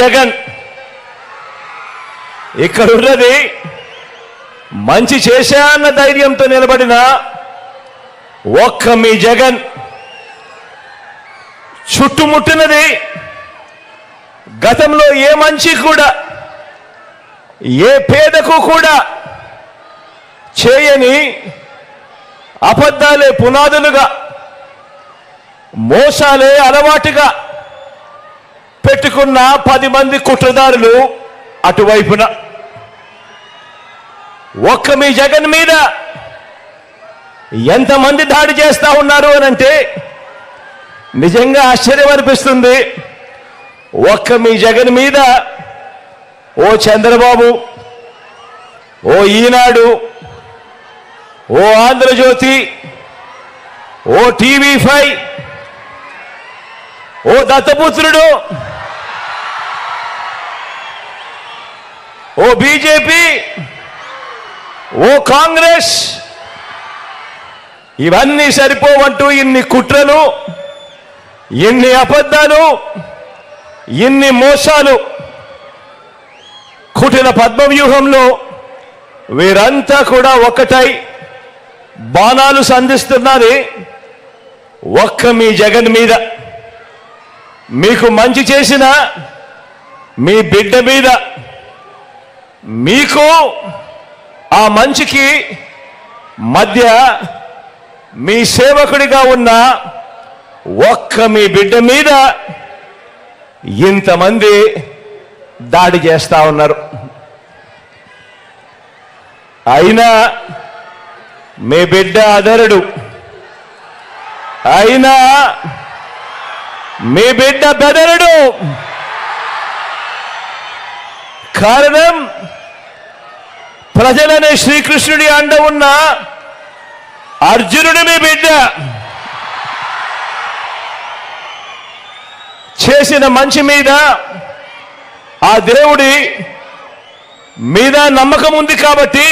జగన్ ఇక్కడ ఉన్నది మంచి చేశా అన్న ధైర్యంతో నిలబడిన ఒక్క మీ జగన్. చుట్టుముట్టినది గతంలో ఏ మంచి కూడా ఏ పేదకు కూడా చేయని అబద్ధాలే పునాదులుగా, మోసాలే అలవాటుగా పెట్టుకున్న 10 మంది కుట్రదారులు అటువైపున. ఒక్క మీ జగన్ మీద ఎంతమంది దాడి చేస్తా ఉన్నారు అనంటే నిజంగా ఆశ్చర్యం అనిపిస్తుంది. ఒక్క మీ జగన్ మీద ఓ చంద్రబాబు, ఓ ఈనాడు, ఓ ఆంధ్రజ్యోతి, ఓ TV5, ఓ దత్తపుత్రుడు, ఓ బీజేపీ, ఓ కాంగ్రెస్, ఇవన్నీ సరిపోవంటూ ఇన్ని కుట్రలు, ఇన్ని అబద్ధాలు, ఇన్ని మోసాలు, కుటిల పద్మవ్యూహంలో వీరంతా కూడా ఒక్కటై బాణాలు సంధిస్తున్నది ఒక్క మీ జగన్ మీద. మీకు మంచి చేసిన మీ బిడ్డ మీద, మీకు ఆ మంచికి మధ్య మీ సేవకుడిగా ఉన్న ఒక్క మీ బిడ్డ మీద ఇంతమంది దాడి చేస్తా ఉన్నారు. అయినా మీ బిడ్డ అదరుడు, అయినా మీ బిడ్డ బెదరుడు. కారణం ప్రజలనే శ్రీకృష్ణుడి అండ ఉన్న అర్జునుడు మీ బిడ్డ. చేసిన మంచి మీద ఆ దేవుడి మీద నమ్మకం ఉంది కాబట్టి